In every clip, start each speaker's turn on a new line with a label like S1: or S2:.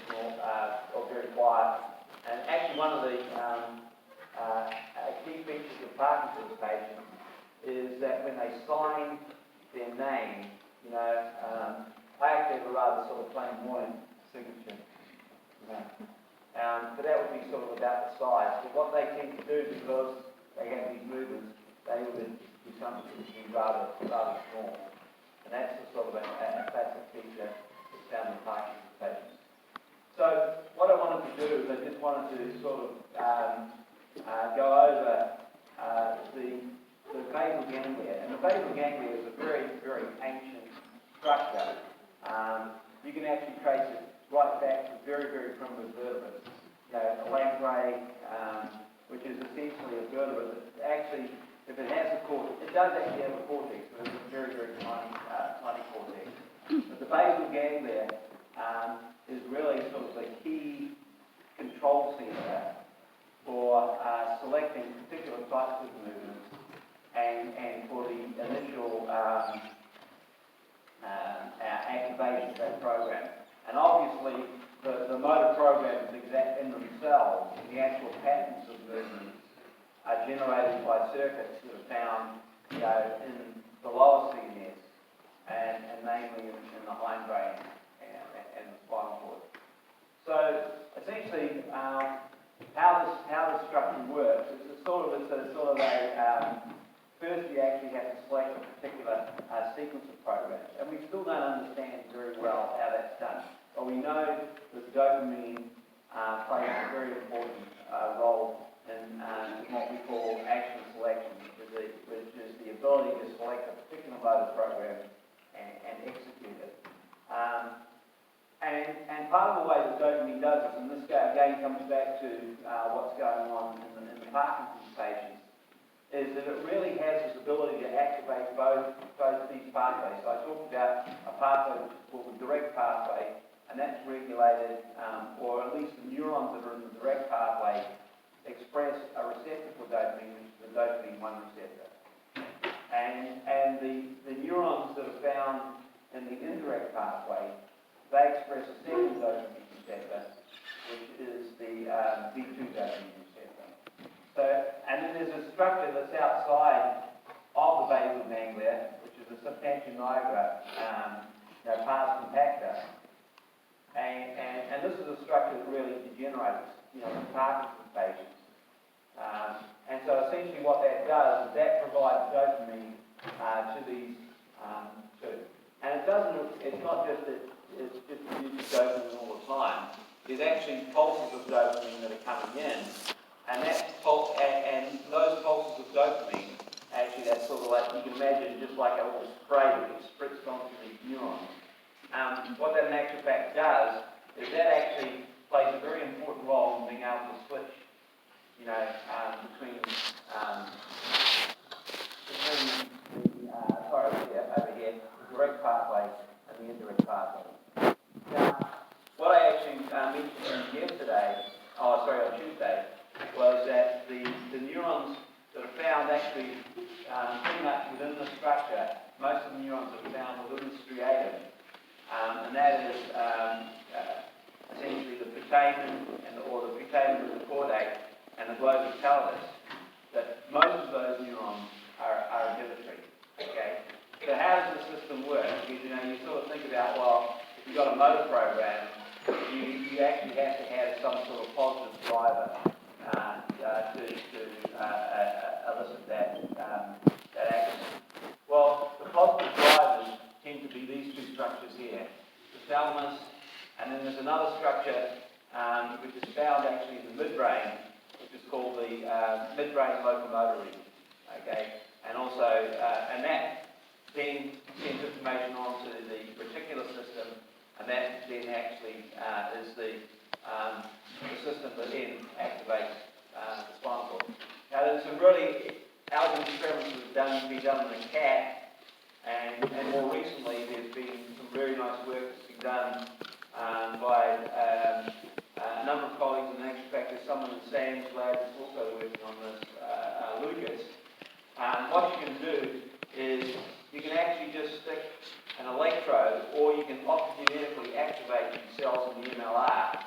S1: small or very quiet. And actually one of the key features of Parkinson's patients is that when they sign their name, I actually have a rather sort of plain morning signature. But that would be sort of about the size. But what they tend to do, because they have these movements, they would do something that would be rather small. And that's the sort of a classic feature that's found in Parkinson's patients. So what I wanted to do is I just wanted to sort of go over the basal ganglia. And the basal ganglia is a very, very ancient structure. You can actually trace it right back to very, very primitive vertebrates. A lamprey, which is essentially a vertebrate that actually, if it has a cortex, it does actually have a cortex, but it's a very, very tiny cortex. But the basal ganglia is really sort of the key control center for selecting particular types of movements and for the initial activation of that program. And obviously, the motor programs exact in themselves, the actual patterns of movements, are generated by circuits that are found, in the lower CNS, and namely in the hindbrain and the spinal cord. So essentially, how this structure works is first you actually have to select a particular sequence of programs, and we still don't understand very well how that's done. But we know that dopamine plays a very important role in what we call action selection, which is the ability to select a particular motor program and execute it. And part of the way that dopamine does this, and this again comes back to what's going on in the Parkinson's patients, is that it really has this ability to activate both these pathways. So I talked about a pathway which is called the direct pathway, and that's regulated, or at least the neurons that are in the direct pathway express a receptor for dopamine, which is the dopamine 1 receptor. And the neurons that are found in the indirect pathway, they express a second dopamine receptor, which is the B2 dopamine receptor. So, and then there's a structure that's outside of the basal ganglia, which is the substantia nigra pars compacta. And this is a structure that really degenerates, in Parkinson's patients. And so essentially what that does is that provides dopamine to these two. And it's not just that it's just producing dopamine all the time. There's actually pulses of dopamine that are coming in, and and those pulses of dopamine, actually that's sort of like, you can imagine just like a little spray that gets spritzed onto these neurons. What that in actual fact does is that actually plays a very important role in being able to switch, between the direct pathway and the indirect pathway. Now, what I actually mentioned yesterday, on Tuesday, was that the neurons that are found actually pretty much within the structure, most of the neurons are found within the striatum, and that is essentially the putamen or the putamen of the caudate and the globus pallidus. That most of those neurons are inhibitory. Okay. So how does the system work? Because you sort of think about, well, if you've got a motor program, you actually have to have some sort of positive driver to elicit that action. Well, the positive drivers tend to be these two structures here, the thalamus, and then there's another structure which is found actually in the midbrain, which is called the midbrain locomotor region. Okay, and also and that then sends information onto the reticular system, and that then actually is the system that then activates the spinal cord. Now, there's some really elegant experiments that have been done in a cat, and more recently there's been some very nice work that's been done by a number of colleagues, and in actual fact there's someone in Sam's lab that's also working on this, Lucas. What you can do is you can actually just stick an electrode, or you can optogenetically activate these cells in the MLR,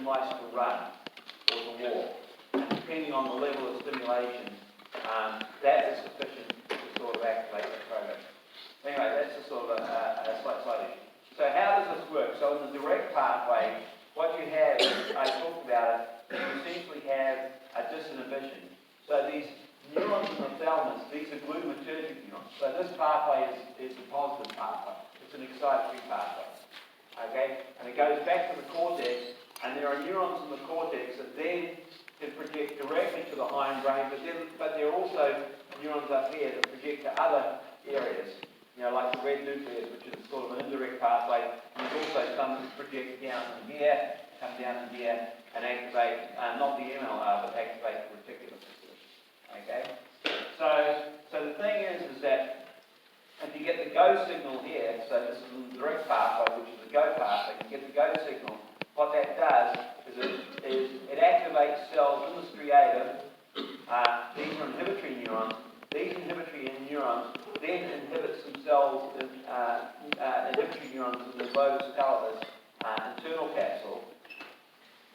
S1: mice to run or to walk. And depending on the level of stimulation, that is sufficient to sort of activate the program. Anyway, that's a sort of a slight issue. So how does this work? So in the direct pathway, what you have, I talked about it, you essentially have a disinhibition. So these neurons in the thalamus, these are glutamatergic neurons. So this pathway is the positive pathway. It's an excitatory pathway. Okay? And it goes back to the cortex, and there are neurons in the cortex that then can project directly to the hindbrain, but there are also neurons up here that project to other areas, like the red nucleus, which is sort of an indirect pathway. And there's also some that project down in here, come down in here, and activate, not the MLR, but activate the reticular system. Okay? So the thing is that if you get the go signal here, so this is the direct pathway, which is the go pathway, you get the go signal, what that does is it activates cells in the striatum. These are inhibitory neurons. These inhibitory neurons then inhibit some cells, inhibitory neurons in the globus pallidus internal capsule.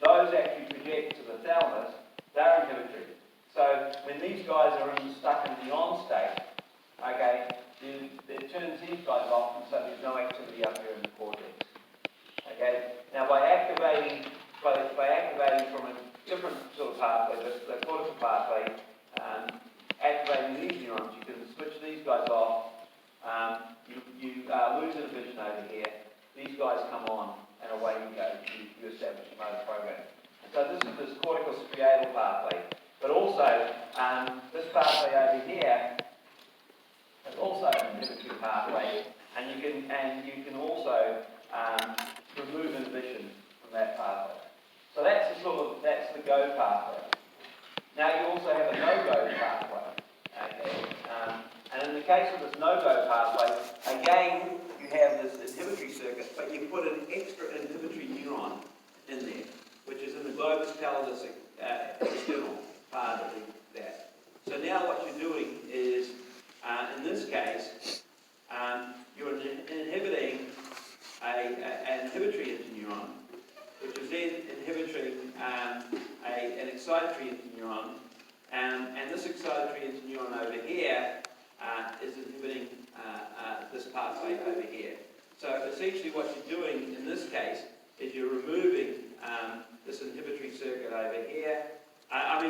S1: Those actually project to the thalamus. They're inhibitory. So when these guys are stuck in the on state, okay, it turns these guys off, and so there's no activity up here in the cortex. Okay. Now by activating from a different sort of pathway, the cortical pathway, activating these neurons, you can switch these guys off. You lose inhibition over here. These guys come on, and away you go. You establish a motor program. And so this is this cortical striatal pathway. But also, this pathway over here is also an inhibitory pathway, and you can also remove inhibition from that pathway. So that's the go pathway. Now you also have a no-go pathway. Okay, and in the case of this no-go pathway, again you have this inhibitory circuit, but you put an extra inhibitory neuron in there, which is in the globus pallidus external part of that. So now what you're doing is, in this case, you're inhibiting an inhibitory interneuron, which is then inhibiting an excitatory interneuron, and this excitatory interneuron over here is inhibiting this pathway over here. So essentially what you're doing in this case is you're removing this inhibitory circuit over here.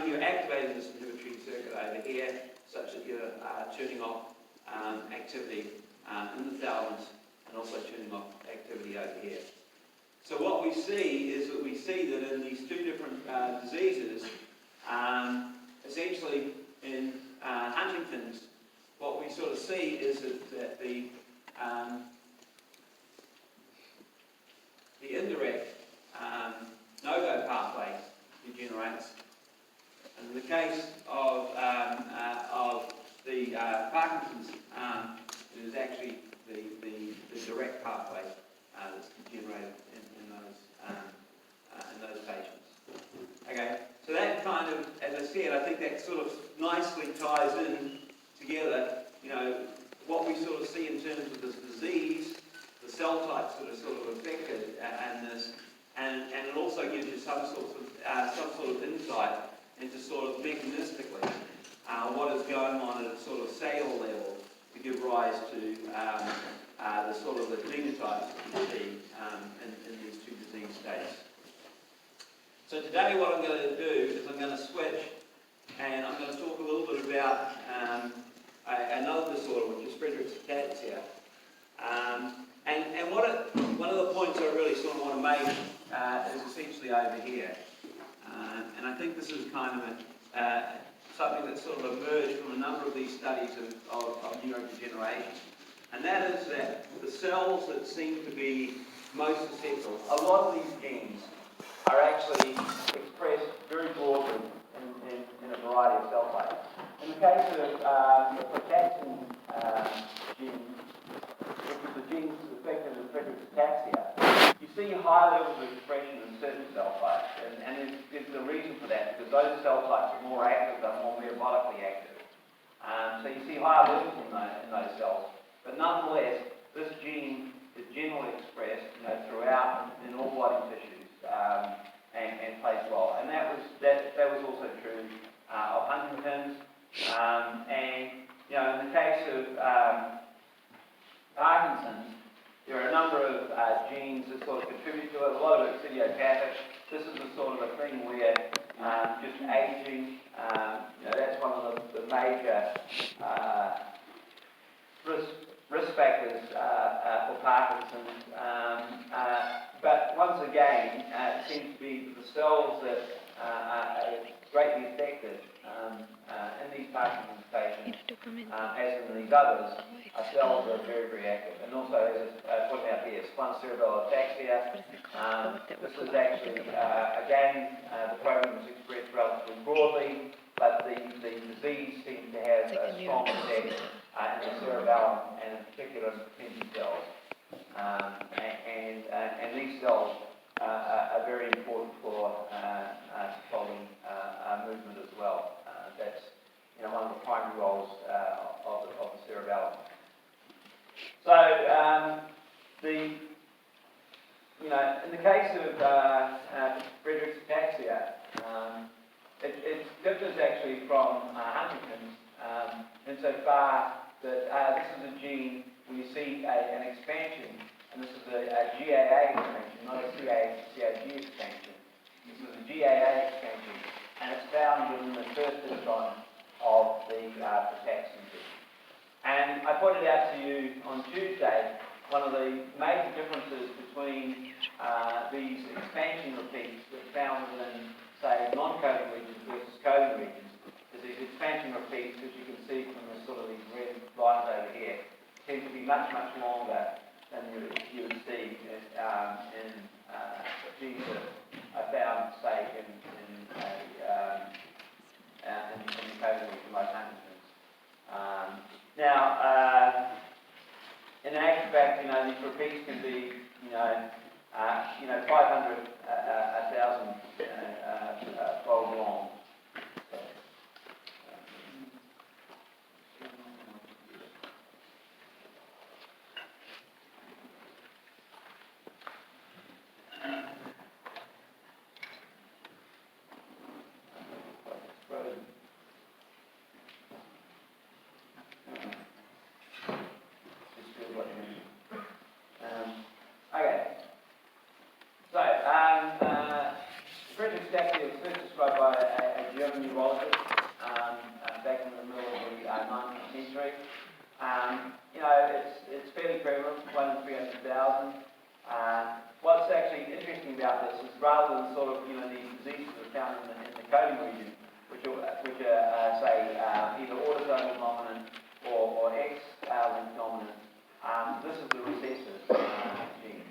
S1: You're activating this inhibitory circuit over here such that you're turning off activity in the thalamus and also turning off activity over here. So what we see is that in these two different diseases, essentially in Huntington's, what we sort of see is that the indirect no-go pathway degenerates. And in the case of the Parkinson's, it is actually the direct pathway that's degenerated in those patients. Okay, so that kind of, as I said, I think that sort of nicely ties in together, what we sort of see in terms of this disease, the cell types that are sort of affected, and it also gives you some sort of insight into sort of mechanistically what is going on at a sort of cellular level to give rise to the sort of the phenotypes that you see in these two disease states. So today what I'm going to do is I'm going to switch, and I'm going to talk a little bit about another disorder, which is Friedreich's ataxia. And one of the points I really sort of want to make is essentially over here. And I think this is kind of something that sort of emerged from a number of these studies of neurodegeneration. And that is that the cells that seem to be most susceptible, a lot of these genes are actually expressed very broadly in a variety of cell types. In the case of the frataxin gene, which is the gene that's affected in Friedreich's ataxia, you see high levels of expression in certain cell types, and there's a reason for that, because those cell types are more active, they're more metabolically active. So you see higher levels in those cells. But nonetheless, this gene is generally expressed throughout in all body tissues, and and plays well. And that was also true of Huntington's. And you know, in the case of Parkinson's, there are a number of genes that sort of contribute to it. A lot of it's idiopathic. This is a sort of a thing where just aging, you know, that's one of the major risk factors for Parkinson's. But once again, it seems to be the cells that are greatly affected in these Parkinson's patients, as in these others, our cells are very, very active. And also, as I pointed out here, spinocerebellar ataxia. This is actually, again, the program is expressed relatively broadly, but the disease seems to have a strong effect in the cerebellum and in particular in Purkinje cells. And these cells are very important for controlling movement as well. That's, you know, one of the primary roles of the cerebellum. So, you know, in the case of Friedreich's ataxia, it differs actually from Huntington's insofar that this is a gene where you see an expansion, and this is a GAA expansion, not a CAG expansion. This is a GAA expansion, and it's found within the first intron of the frataxin gene. And I pointed out to you on Tuesday one of the major differences between these expansion repeats that are found within, say, non-coding regions versus coding regions. Is these expansion repeats, as you can see from the sort of these red lines over here, tend to be much, much longer than you would see in genes that are found, say, in the coding region like Huntington's. Now, in actual fact, you know, these repeats can be, you know, 500, 1,000 fold long. Friedreich's ataxia was first described by a German neurologist back in the middle of the 19th century. You know, it's fairly prevalent, 1 in 300,000. What's actually interesting about this is rather than sort of, you know, these diseases that are found in the coding region, which are say, either autosomal dominant or X-linked dominant, this is the recessive gene.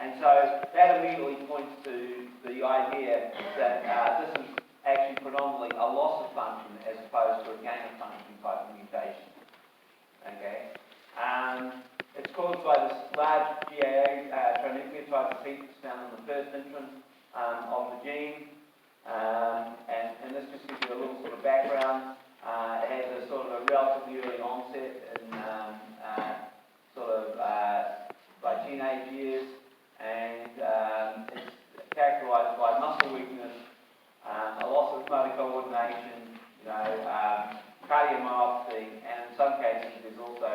S1: And so that immediately points to the idea that this is actually predominantly a loss of function as opposed to a gain of function type of mutation. Okay? It's caused by this large GAA trinucleotide repeat that's found in the first intron of the gene. And this just gives you a little sort of background. It has a sort of a relatively early onset in sort of by teenage years. And it's characterized by muscle weakness, a loss of motor coordination, you know, cardiomyopathy, and in some cases there's also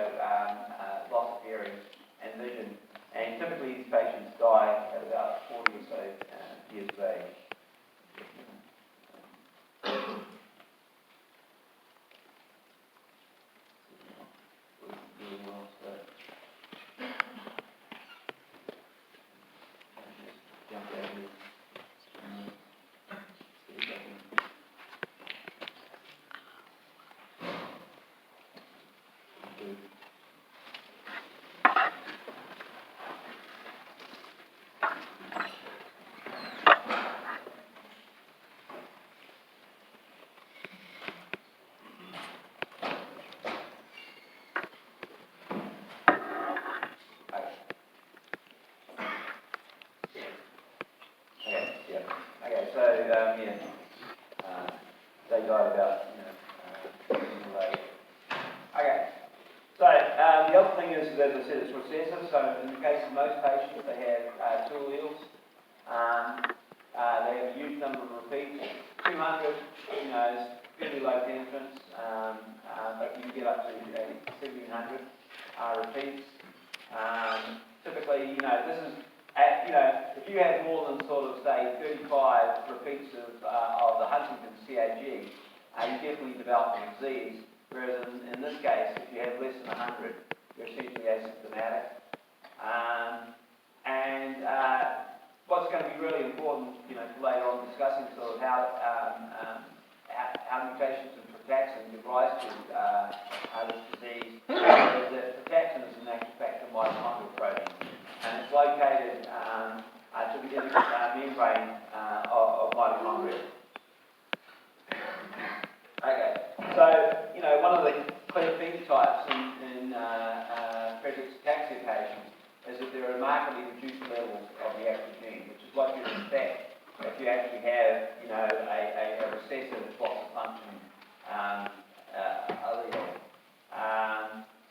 S1: loss of hearing and vision. And typically these patients die at about 40 or so years of age. They died about, late. Okay. So the other thing is, as I said, it's recessive. So in the case of most patients, they have two alleles. They have if you have more than sort of, say, 35 repeats of the Huntington's CAG, you definitely develop a disease, whereas in this case, if you have less than 100, you're essentially asymptomatic. What's going to be really important, later on discussing sort of how mutations in frataxin give rise to this disease, is that frataxin is in actual fact a mitochondrial protein, and it's located to the inner membrane of mitochondria. Okay, so one of the clear phenotypes in Friedreich's ataxia patients is that there are markedly reduced levels of the actual gene, which is what you'd expect if you actually have, a recessive loss of function allele.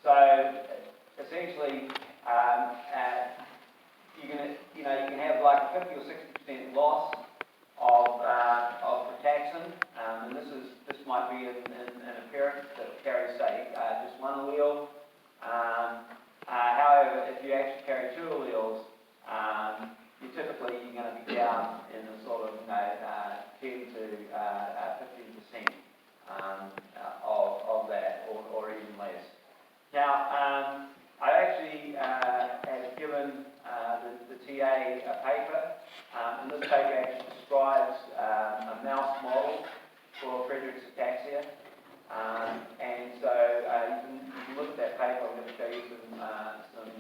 S1: So essentially, you can have like a 50 or 60% loss of frataxin, and this might be in a parent that carries, say, just one allele. However, if you actually carry two alleles, you're going to be down in the sort of 10 to 15% of that, or even less. Now, I actually have given the TA a paper, and this paper actually describes a mouse model for Friedreich's ataxia. And so you can look at that paper. I'm going to show you some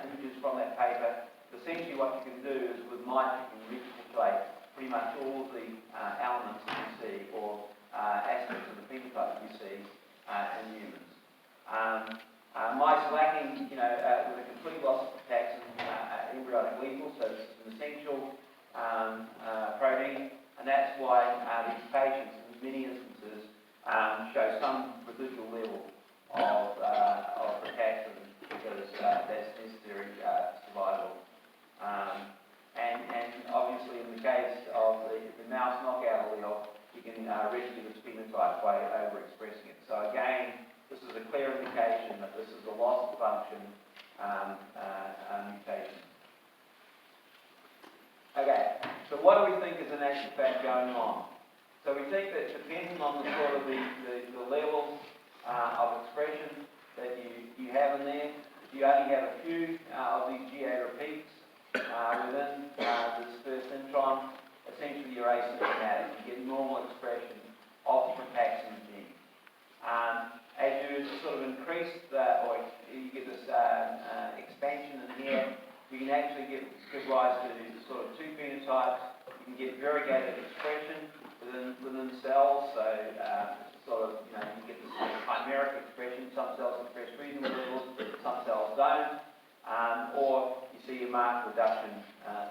S1: images from that paper. Essentially what you can do is with mice you can recapitulate pretty much all the elements that you see, or aspects of the phenotype you see in humans. Mice lacking, with a complete loss of frataxin, embryonic lethal, so this is an essential protein, and that's why these patients, in many instances, show some residual level of frataxin, because that's necessary for survival. And obviously in the case of the mouse knockout allele, you can rescue this phenotype by overexpressing it. So again, this is a clear indication that this is a loss of function mutation. Okay, so what do we think is in actual fact going on? So we think that depending on the sort of the levels of expression that you have in there, if you only have a few of these GA repeats within this first intron, essentially you're asymptomatic. You get normal expression of the frataxin gene. As you sort of increase or you get this expansion in here, you can actually give rise to sort of two phenotypes. You can get variegated expression within cells, so sort of, you get this sort of chimeric expression. Some cells express reasonable levels, some cells don't, or you see a marked reduction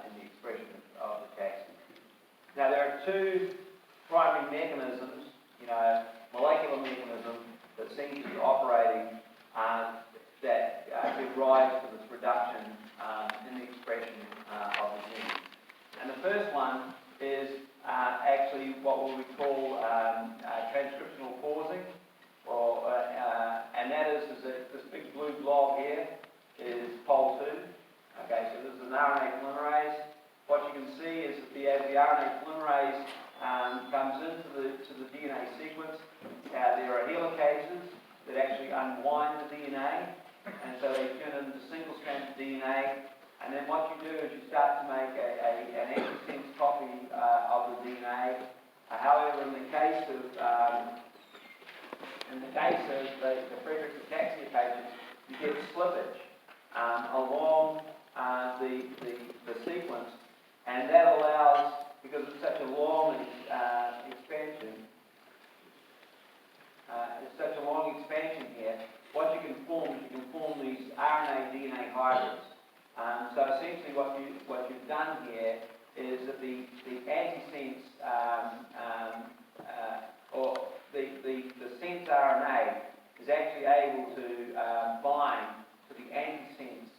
S1: in the expression of the frataxin. Now there are two primary mechanisms, molecular mechanisms that seem to be operating that give rise to this reduction in the expression of the gene. And the first one is actually what we would call transcriptional pausing, and that is that this big blue blob here is pol 2. Okay, so this is an RNA polymerase. What you can see is that as the RNA polymerase comes into the DNA sequence, there are helicases that actually unwind the DNA, and so they turn into single-stranded DNA. And then what you do is you start to make an antisense copy of the DNA. However, in the case of the Friedreich's ataxia patients, you get slippage along the sequence, and that allows, because it's such a long expansion, here, what you can form is you can form these RNA-DNA hybrids. So essentially what you've done here is that the antisense, or the sense RNA is actually able to bind to the antisense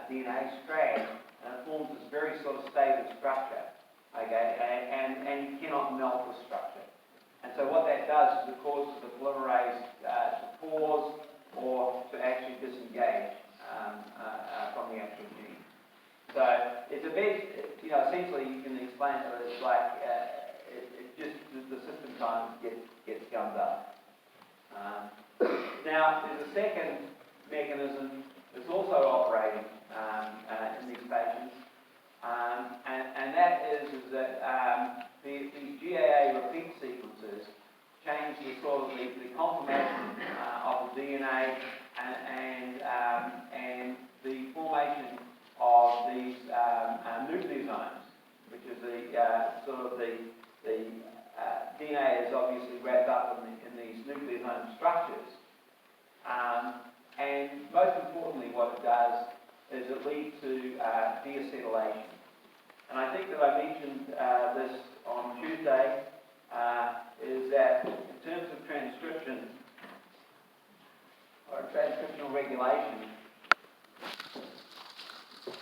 S1: DNA strand, and it forms this very sort of stable structure, okay, and you cannot melt the structure. And so what that does is it causes the polymerase to pause or to actually disengage from the actual gene. So it's a bit, essentially you can explain it as like, it just, the system kind of gets gummed up. Now, there's a second mechanism that's also operating in these patients, and that is that the GAA repeat sequences change the sort of the conformation of the DNA and the formation of these nucleosomes, which is the sort of the DNA is obviously wrapped up in these nucleosome structures. And most importantly, what it does is it leads to deacetylation. And I think that I mentioned this on Tuesday, is that in terms of transcription, or transcriptional regulation,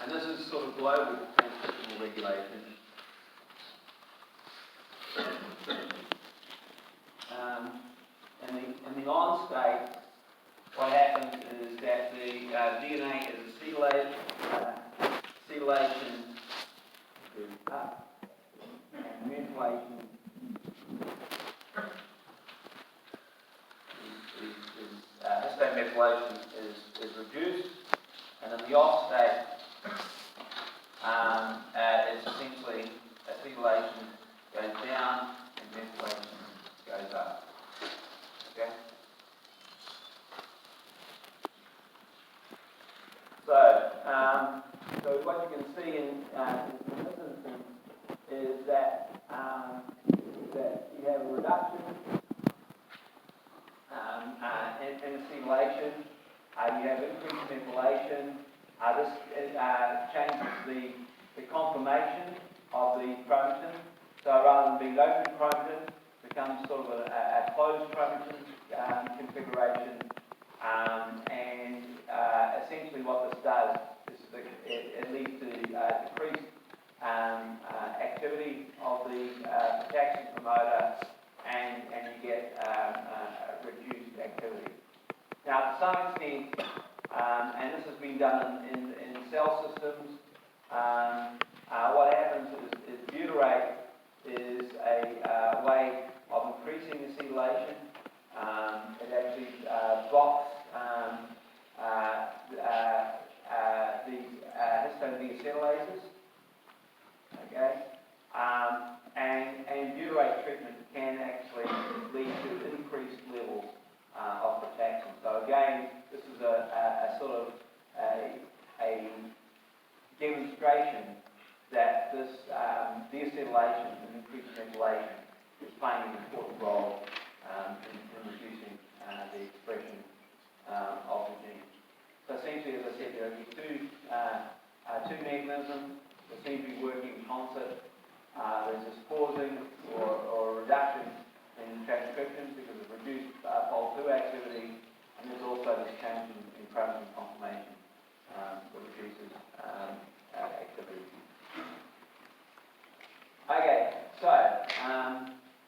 S1: and this is sort of global transcriptional regulation, in the on state, what happens is that the DNA is acetylated, acetylation is up, and methylation histone methylation is reduced, and in the off state, it's essentially acetylation goes down and methylation goes up. Okay? So what you can see in this instance is that you have a reduction in acetylation, you have increased methylation. This changes the conformation of the chromatin. So rather than being open chromatin, it becomes sort of a closed chromatin configuration. And essentially what this does is it leads to decreased activity of the protection promoter, and you get reduced activity. Now, to some extent, and this has been done in cell systems, what happens is butyrate is a way of increasing acetylation. It actually blocks these histone deacetylases. Okay, and butyrate treatment can actually lead to increased levels of frataxin. So again, this is a sort of a demonstration that this deacetylation and increased methylation is playing an important role in reducing the expression of the gene. So essentially, as I said, there are two mechanisms that seem to be working in concert. There's this pausing or reduction in transcription because of reduced POL2 activity, and there's also this change in chromatin conformation that reduces activity. Okay, so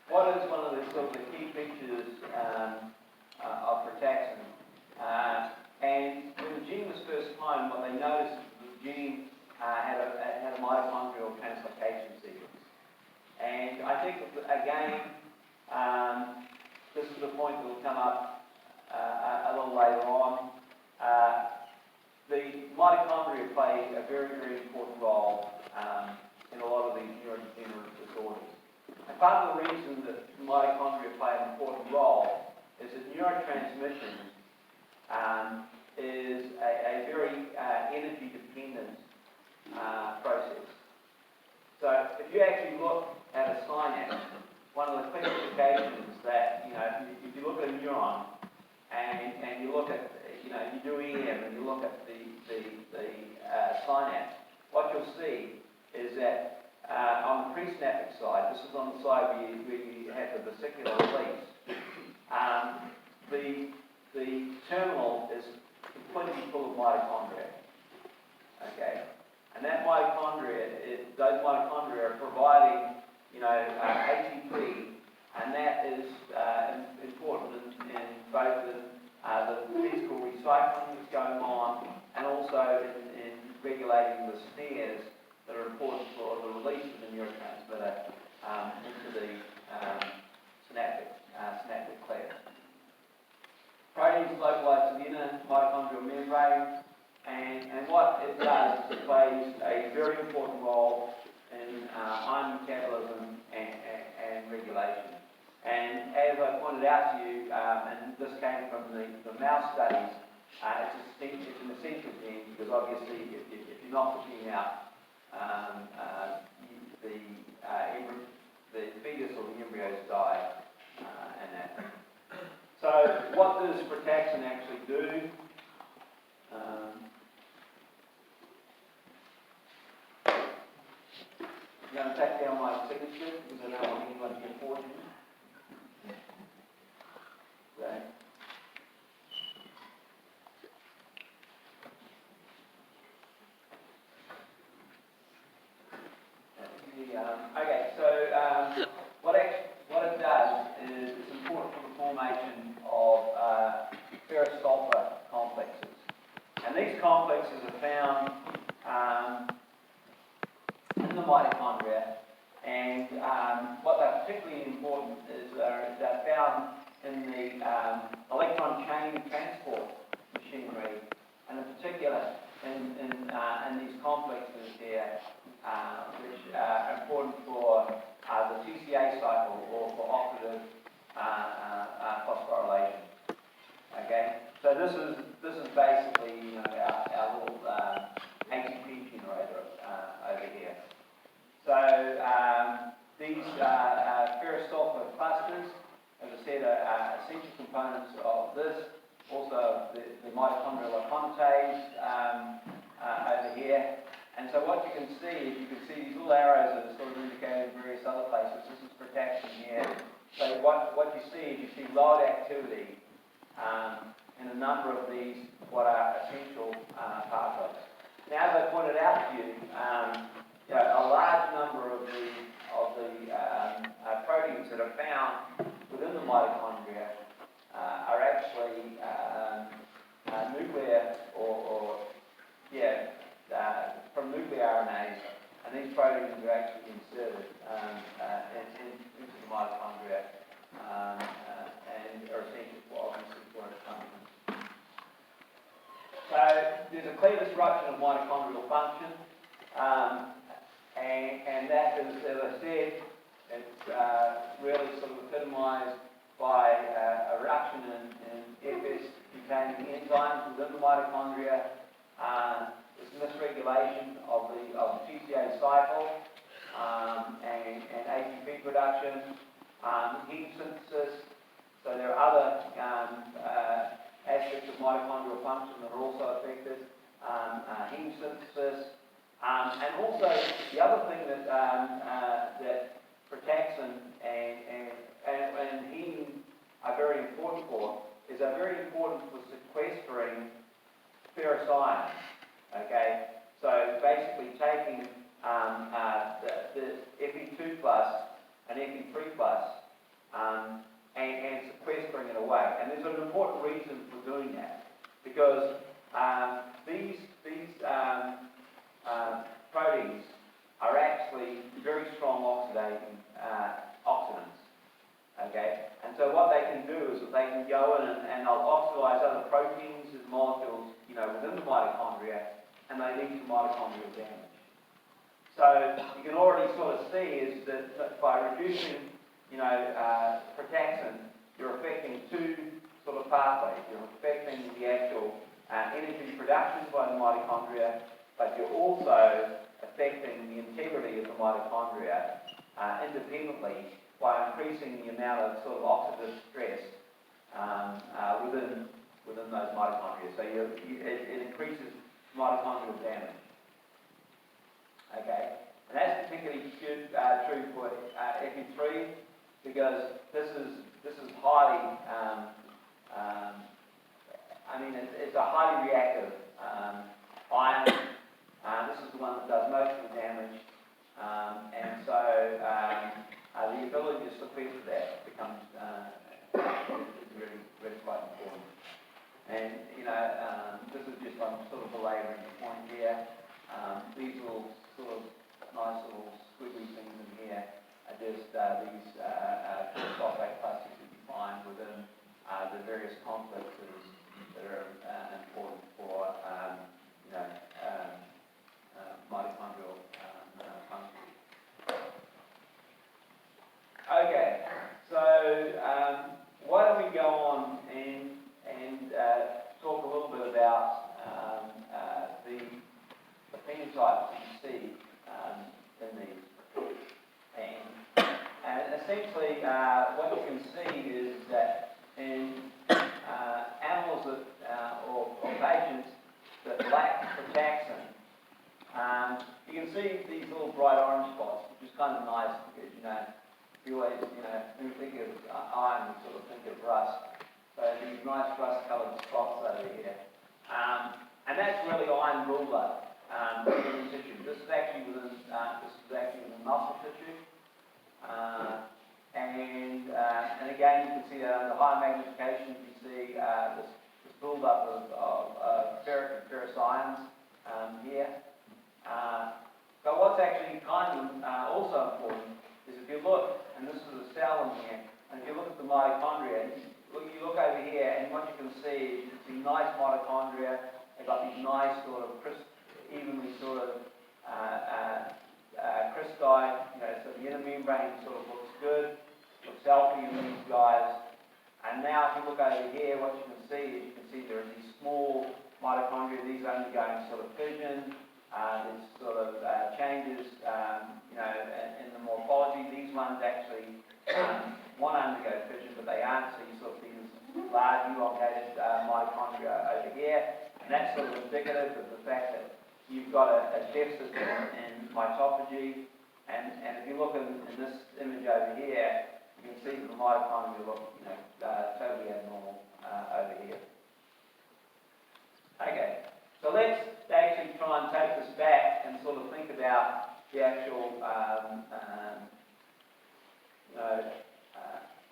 S1: what is one of the sort of the key features of frataxin? And when the gene was first cloned, what they noticed is that the gene had a mitochondrial translocation sequence. And I think, again, this is a point that will come up a little later on. The mitochondria play a very, very important role in a lot of these neurodegenerative disorders. And part of the reason that mitochondria play an important role is that neurotransmission is a very energy-dependent process. So if you actually look at a synapse, one of the classifications that, if you look at a neuron and you look at, you do EM and you look at the synapse, what you'll see is that on the presynaptic side, this is on the side where you have the vesicular release, the terminal is completely full of mitochondria. Okay, and that those mitochondria are providing, ATP, and that is important in both the physical recycling that's going on, and also in regulating the snares that are important for the release of the neurotransmitter into the synaptic cleft. Proteins localize to the inner mitochondrial membrane, and what it does is it plays a very important role in iron metabolism and regulation. And as I pointed out to you, and this came from the mouse studies, it's an essential gene because obviously if you're not pushing out, the fetus or the embryos die and that. So what does frataxin actually do? I'm going to take down my signature because I don't want anyone to get forged. Okay. What it does is it's important for the formation of ferrous sulfur complexes. And these complexes are found in the mitochondria, and what they're particularly important is they're found in the electron chain transport machinery, and in particular in these complexes here, which are important for the TCA cycle or for oxidative phosphorylation. Okay, so this is basically our little ATP generator over here. So these ferrous sulfur clusters, as I said, are essential components of this. Also, the mitochondrial aconitase over here. And so what you can see is these little arrows that are sort of indicated in various other places. This is frataxin here. So what you see is lowered activity in a number of these, what are essential pathways. Now, as I pointed out to you, a large number of the proteins that are found within the mitochondria are actually nuclear from nuclear RNAs, and these proteins are actually inserted into the mitochondria and are essential for obviously for its function. So there's a clear disruption of mitochondrial function, and that is, as I said, it's really sort of epitomized by a reduction in FS-containing enzymes within the mitochondria. This misregulation of the TCA cycle and ATP production, heat synthesis. So there are other aspects of mitochondrial function that are also affected. Heme synthesis, and also the other thing that frataxin and heme are very important for is they're very important for sequestering ferrous ions. Okay, so basically taking the Fe2 plus and Fe3 plus and sequestering it away. And there's an important reason for doing that, because these proteins are actually very strong oxidants. Okay, and so what they can do is that they can go in and they'll oxidize other proteins and molecules, within the mitochondria, and they lead to mitochondrial damage. So you can already sort of see is that by reducing, frataxin, you're affecting two sort of pathways. You're affecting the actual energy production by the mitochondria, but you're also affecting the integrity of the mitochondria independently by increasing the amount of sort of oxidative stress within those mitochondria. So it increases mitochondrial damage. Okay, and that's particularly true for Fe3, because this is highly, it's a highly reactive ion. This is the one that does most of the damage, and so the ability to sequester that becomes is really, really quite important. And this is just, I'm sort of belaboring the point here. These little sort of nice little squiggly things in here are just these phosphate clusters that you find within the various complexes that are important for mitochondrial function. Okay, so why don't we go on and talk a little bit about the phenotypes you see in these. And essentially, what you can see is that in animals that, or patients that lack frataxin, you can see these little bright orange spots, which is kind of nice because, you always, when you think of iron, you sort of think of rust. So these nice rust-coloured spots over here. And that's really iron buildup within the tissue. This is actually within muscle tissue. And again, you can see that under high magnification, you see this buildup of ferric and ferrous ions here. But what's actually kind of also important is if you look, and this is a cell in here, and if you look at the mitochondria, you look over here, and what you can see is you see nice mitochondria. They've got these nice sort of evenly sort of crystallized, so the inner membrane sort of looks good, looks healthy in these guys. And now if you look over here, what you can see is there are these small mitochondria. These are undergoing sort of fission. There's sort of changes, in the morphology. These ones actually want to undergo fission, but they aren't. So you sort of see this large elongated mitochondria over here, and that's sort of indicative of the fact that you've got a deficit in mitophagy. And if you look in this image over here, you can see that the mitochondria look, totally abnormal over here. Okay, so let's actually try and take this back and sort of think about the actual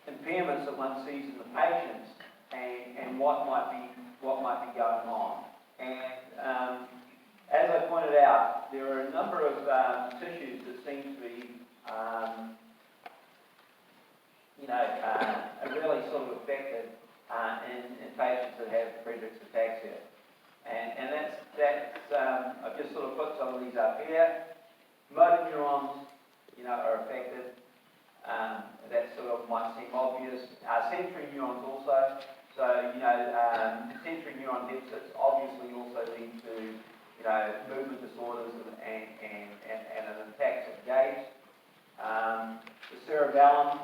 S1: impairments that one sees in the patients and what might be going on. And as I pointed out, there are a number of tissues that seem to be really sort of affected in patients that have Friedreich's ataxia. And that's I've just sort of put some of these up here. Motor neurons, are affected. That sort of might seem obvious. Sensory neurons also. So, sensory neuron deficits obviously also lead to, movement disorders and an ataxic gait. The cerebellum